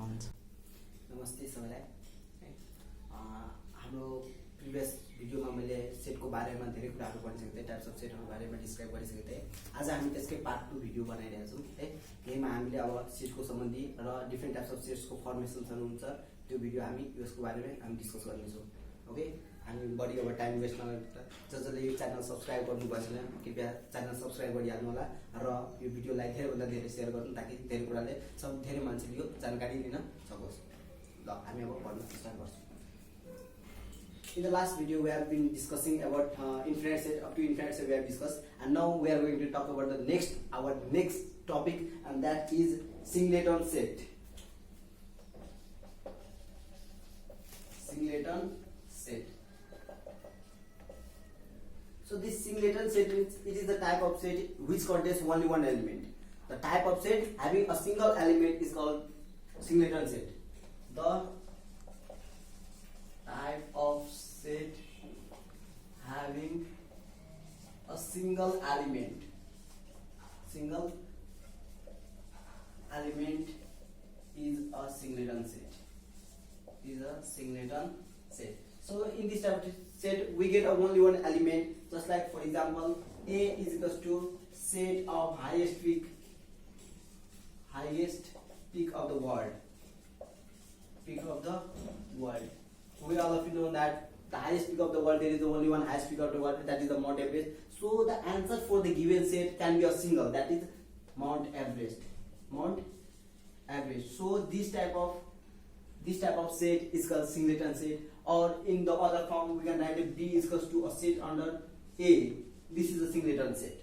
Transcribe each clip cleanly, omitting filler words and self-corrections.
हुन्छ। नमस्ते सबैलाई है। हाम्रो प्रिभियस भिडियोमा मैले सेटको बारेमा धेरै कुराहरू भनिसकेको थिएँ, टाइप्स अफ सेटहरूको बारेमा डिस्क्राइब गरिसकेको थिएँ। आज हामी त्यसकै पार्ट 2 भिडियो बनाइरहेका छौँ है। यहीमा हामीले अब सेटको सम्बन्धी र डिफ्रेन्ट टाइप्स अफ सेट्सको फर्मेसन्सहरू हुन्छ, त्यो भिडियो हामी यसको बारेमा हामी डिस्कस गर्नेछौँ। ओके, हामी बढी अब टाइम वेस्ट नगरेर जसले यो च्यानल सब्सक्राइब गर्नुभएको छैन कृपया च्यानल सब्सक्राइब गरिहाल्नु होला र यो भिडियोलाई धेरैभन्दा धेरै सेयर गर्नु, ताकि धेरै कुराले धेरै मान्छेले यो जानकारी लिन सकोस्। ल हामी अब पढ्न स्टार्ट गर्छौँ। In the last video we have been discussing about infinite set. Up to infinite set we have discussed, and now we are going to talk about our next topic, and that is singleton set. Singleton set. So this singleton set means it is the type of set which contains only one element. The type of set having a single element is called singleton set. The type of set having a single element is a singleton set. So in this type of set we get only one element, just like for example A is equals to set of highest peak of the world. We all of you know that the highest peak of the world, there is only one highest peak of the world, that is the Mount Everest. So the answer for the given set can be a single, that is Mount Everest. So this type of set is called singleton set, or in the other form we can write it D is equals to a set under A. This is a singleton set.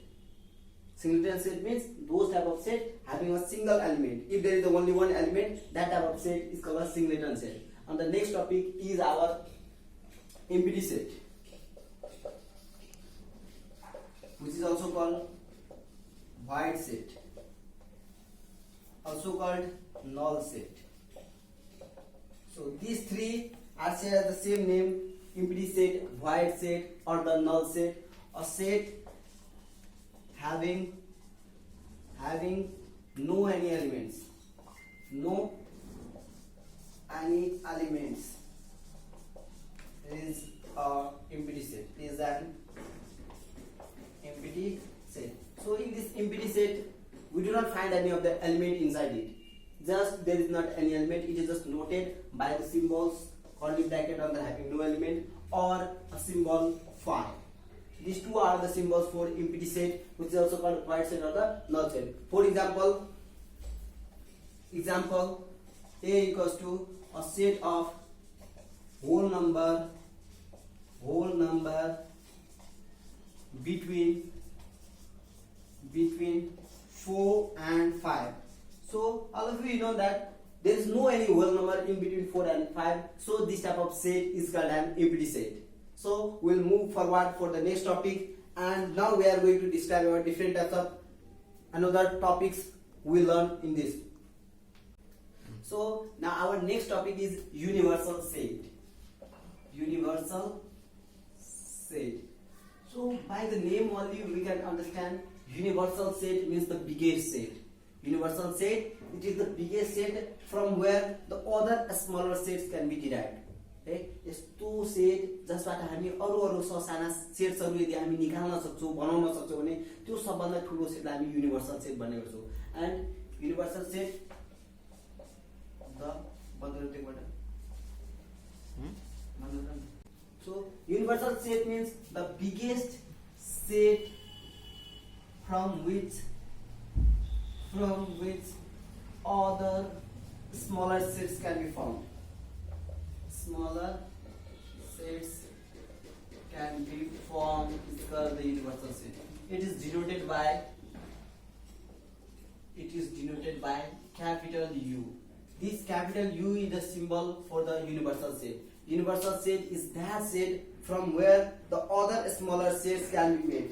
Singleton set means those type of set having a single element. If there is only one element, that type of set is called a singleton set. And the next topic is our empty set, which is also called void set, also called null set. So these three are said as the same name: empty set, void set, or the null set. A set having no any elements is an empty set. So in this empty set we do not find any of the element inside it. Just there is not any element, it is just noted by the symbols curly bracket under having no element, or a symbol phi. These two are the symbols for empty set, which is also called void set or the null set. For example, A equals to a set of whole number between 4 and 5. So all of you know that there is no any whole number in between 4 and 5. So this type of set is called an empty set. So we'll move forward for the next topic, and now we are going to describe about different types of another topics we learn in this. So now our next topic is universal set. So by the name only we can understand universal set means the biggest set. Universal set, it is the biggest set from where the other smaller sets can be derived. है, यस्तो set जसबाट हामी अरू ससाना सेट्सहरू यदि हामी निकाल्न सक्छौँ, बनाउन सक्छौँ भने त्यो सबभन्दा ठुलो सेटलाई हामी युनिभर्सल सेट भन्ने गर्छौँ. End universal set So universal set means the biggest set from which other smaller sets can be found. Smaller sets can be formed is called the universal set. It is denoted by capital U. This capital U is the symbol for the universal set. Universal set is that set from where the other smaller sets can be made.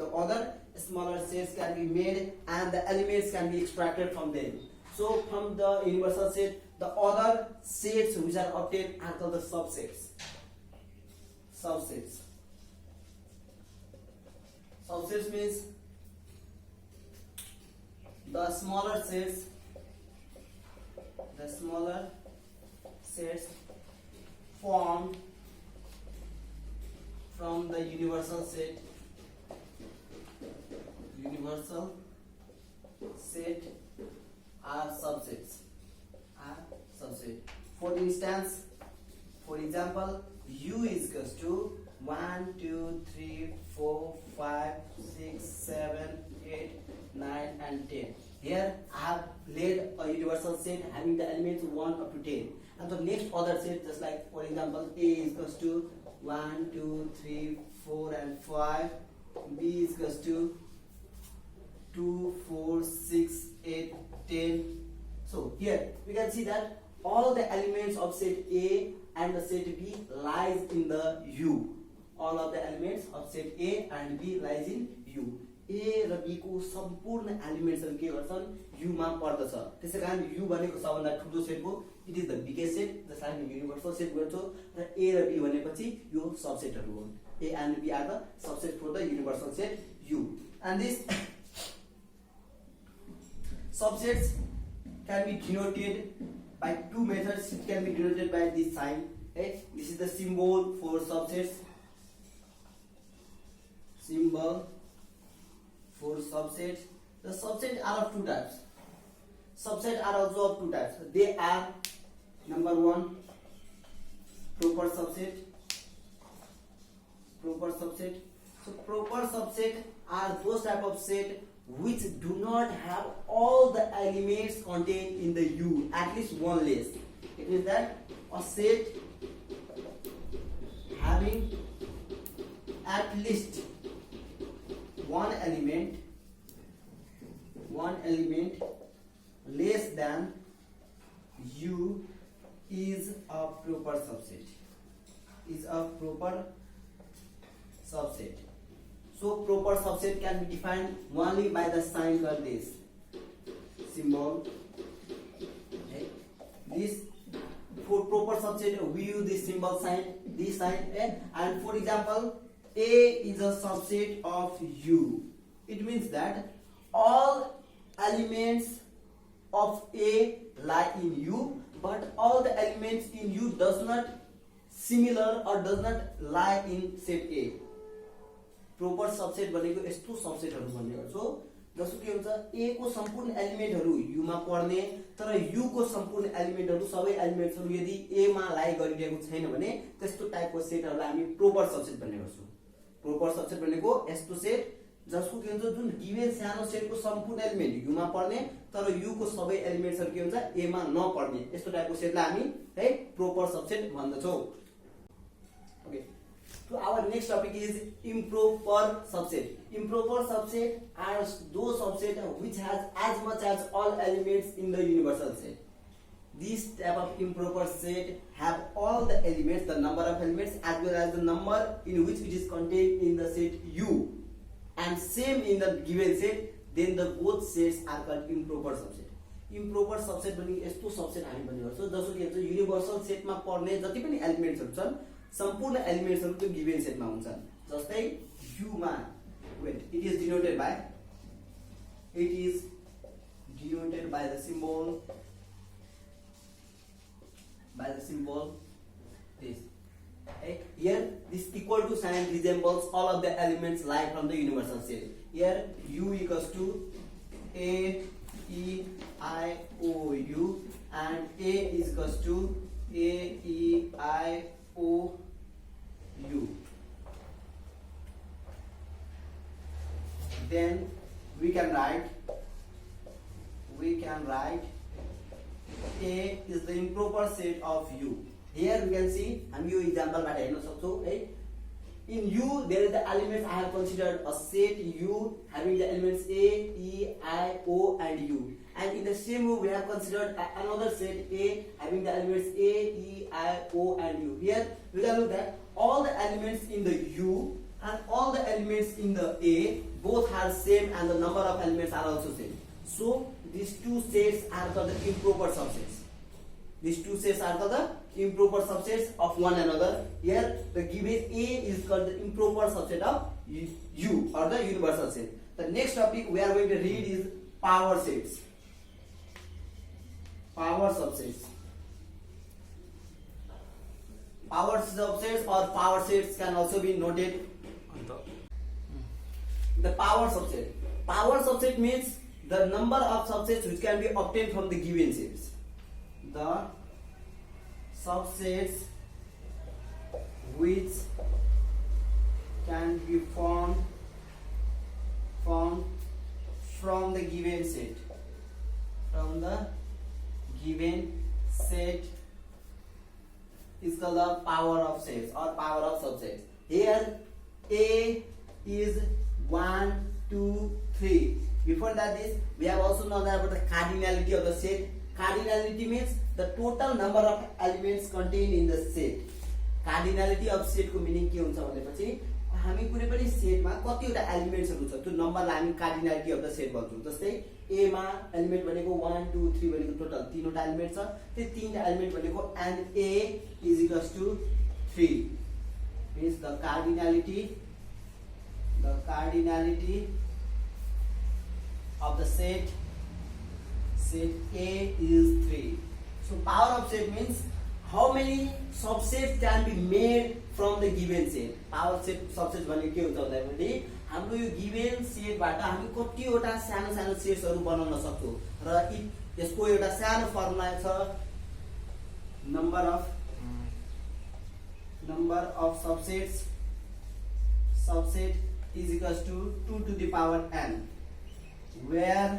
And the elements can be extracted from them. So from the universal set, the other sets which are obtained are called the subsets. Subsets means the smaller subsets formed from the universal set are subsets. For instance, for example, U is equals to 1, 2, 3, 4, 5, 6, 7, 8, 9 and 10. Here I have laid a universal set having the elements 1 up to 10. And the next other set, just like for example, A is equals to 1, 2, 3, 4 and 5. B is equals to 2, 4, 6, 8, 10. So here we can see that all the elements of set A and the set B lies in the U. All of the elements of set A and B lies in U. A र B को सम्पूर्ण एलिमेन्ट्सहरु के गर्छन् U मा पर्दछ। त्यसैकारण U भनेको सबभन्दा ठूलो सेट हो। It is the biggest set जसलाई हामी युनिभर्सल सेट गर्छौं र A र B भनेपछि यो सबसेटहरु हुन्। A and B are the subset for the universal set U. And this subsets can be denoted by two methods. It can be denoted by this sign. Okay? This is the symbol for subsets. Symbol for subsets. The subsets are of two types. Subsets are also of two types. They are number one, proper subset. Proper subset. So proper subset are those type of set which do not have all the elements contained in the U, at least one less. It is that a set having at least one element less than U is a proper subset. So proper subset can be defined only by the sign like this symbol. Okay. This for proper subset we use this symbol sign, this sign. And for example, A is a subset of U. It means that all elements of A lie in U, but all the elements in U does not similar or does not lie in set A. Proper subset भनेको यस्तो सबसेटहरु भन्ने गर्छौ जसको के हुन्छ A को सम्पूर्ण एलिमेन्टहरु U मा पर्ने तर U को सम्पूर्ण एलिमेन्टहरु सबै एलिमेन्ट्सहरु यदि A मा लाई गरिरहेको छैन भने त्यस्तो टाइपको सेटहरुलाई हामी प्रोपर सबसेट भन्ने गर्छौं। प्रोपर सबसेट भनेको यस्तो सेट जसको के हुन्छ जुन गिवन सानो सेटको सम्पूर्ण एलिमेन्ट U मा पर्ने तर U को सबै एलिमेन्ट्सहरु के हुन्छ A मा नपर्ने यस्तो टाइपको सेटलाई हामी है प्रोपर सबसेट भन्दछौं। Okay. So our next topic is improper subset. Improper subset are those subset which has as much as all elements in the universal set. This type of improper set have all the elements, the number of elements as well as the number in which it is contained in the set U, and same in the given set. Then the both sets are called improper subset. Improper subset भनेको यस्तो subset हामी भन्ने गर्छौं जसको के हुन्छ universal सेटमा पर्ने जति पनि एलिमेन्ट्सहरु छन् सम्पूर्ण एलिमेन्ट्सहरु त्यो गिवन सेटमा हुन्छन्। जस्तै U मा it is denoted by the symbol this. Okay? Here this equal to sign resembles all of the elements lie from the universal set. Here U equals to A E I O U and A is equals to A E I O U. Then we can write A is the improper set of U. Here we can see हामी यो example बाट हेर्न सक्छौं है। In U there is the elements I have considered a set U having the elements A, E, I, O and U. And in the same way we have considered another set A having the elements A, E, I, O and U. Here we can look at all the elements in the U and all the elements in the A both are same and the number of elements are also same. So these two sets are called the improper subsets. These two sets are called the improper subsets of one another. Here the given A is called the improper subset of U or the universal set. The next topic we are going to read is power sets. Power subsets. power subsets or power sets can also be noted. The power subset. Power subset means the number of subsets which can be obtained from the given sets. The subsets which can be formed from the given set. From the given set is called the power of sets or power of subsets. Here A is 1, 2, 3. Before that is we have also known about the cardinality of the set. Cardinality means the total number of elements contained in the set. Cardinality of set को meaning के हुन्छ भनेपछि हामी कुनै पनि सेटमा कतिवटा एलिमेन्ट्सहरु छ त्यो नम्बरलाई हामी कार्डिनालिटी अफ द सेट भन्छौं। जस्तै ए मा एलिमेन्ट भनेको 1 2 3 भनेको टोटल तीनवटा एलिमेन्ट छ। त्यो तीनटा एलिमेन्ट भनेको and A is equals to 3 means the cardinality of the set A is 3. So power of set means how many subsets can be made from the given set. Power set subset भनेको के हुन्छ भन्दाखेरि हाम्रो यो given सेटबाट हामी कतिवटा सानो सानो सेट्सहरु बनाउन सक्छौं र यसको एउटा सानो फर्मुला छ number of subset is equals to 2 to the power n, where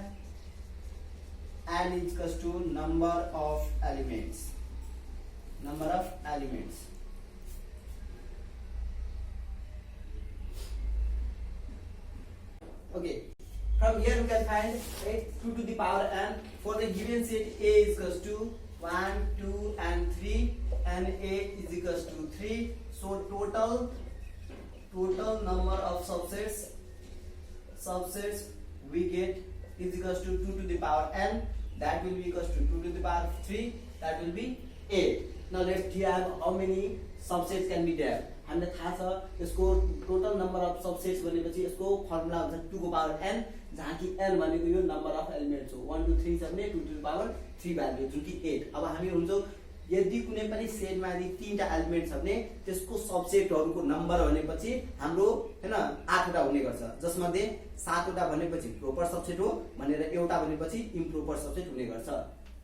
n is equals to number of elements. Okay, from here we can find 2 to the power n for the given set A is equals to 1 2 and 3 and A is equals to 3. So total number of subsets we get is equals to 2 to the power n, that will be equals to 2 to the power 3, that will be 8. Now let's see how many subsets can be there. हामीलाई थाहा छ यसको total number of subsets भनेपछि यसको formula हुन्छ 2 को power n, जहाँ कि n भनेको यो नम्बर अफ एलिमेन्ट्स हो। 1 2 3 छ भने 2 to the power 3 भ्यालु जुन कि 8। अब हामी हुन्छ यदि कुनै पनि सेटमा यदि तीनटा एलिमेन्ट छ भने त्यसको सबसेटहरुको नम्बर भनेपछि हाम्रो हैन 8 वटा हुने गर्छ, जसमध्ये 7 वटा भनेपछि प्रोपर सबसेट हो भनेर एउटा भनेपछि इम्प्रोपर सबसेट हुने गर्छ।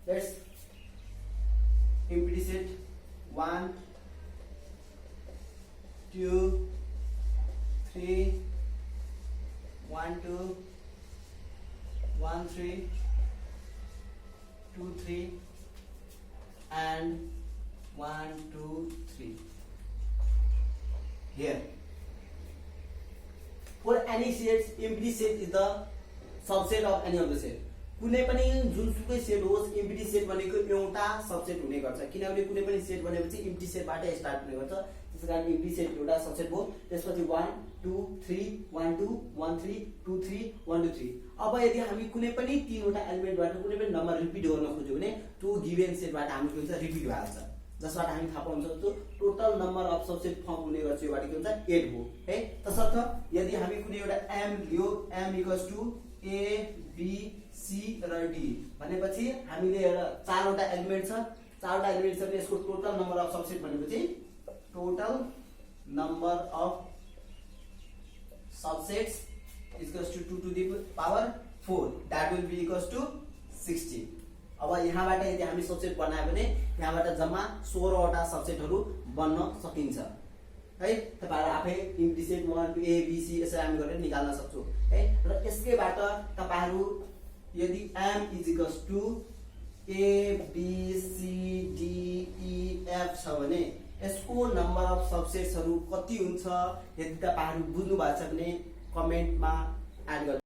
Let's empty set 1 2 3 1 2 1 3 2 3 and 1 2 3. Here for any sets, empty set is the subset of any of the set. कुनै पनि जुनसुकै सेट होस् एम्प्टी सेट भनेको एउटा सबसेट हुने गर्छ, किनभने कुनै पनि सेट भनेपछि एम्प्टी सेटबाट स्टार्ट हुने गर्छ। त्यसैकारण एम्प्टी सेट एउटा सबसेट हो। त्यसपछि 1 2 3 1 2 1 3 2 3 1 2 3। अब यदि हामी कुनै पनि तीनवटा एलिमेन्टबाट कुनै पनि नम्बर रिपिट गर्न खोज्यो भने त्यो गिवन सेटबाट हाम्रो के हुन्छ रिपिट भइहाल्छ, जसबाट हामी थाहा पाउन सक्छौं total number of subset firm हुने गर्छ। योबाट के हुन्छ 8 हो है। तसर्थ यदि हामी कुनै एउटा m लियो, m equals to a b c र d भनेपछि हामीले एउटा चारवटा एलिमेन्ट छ, चारवटा एलिमेन्ट छ भने यसको टोटल नम्बर अफ सबसेट भनेपछि total number of subsets equals to 2 to the power 4, that will be equals to 16. अब यहाँबाट यदि हामी सबसेट बनायो भने यहाँबाट जम्मा 16 वटा सबसेटहरु बन्न सकिन्छ है। तपाईहरु आफै empty set 1 2 a b c यसरी हामी गरेर निकाल्न सक्छौं है। र यसकैबाट तपाईहरु यदि m is equals to a b c d e f छ भने यसको नम्बर अफ सबसेट्सहरु कति हुन्छ यदि तपाईहरु बुझ्नु भएको छ भने कमेन्टमा एड गर्नु।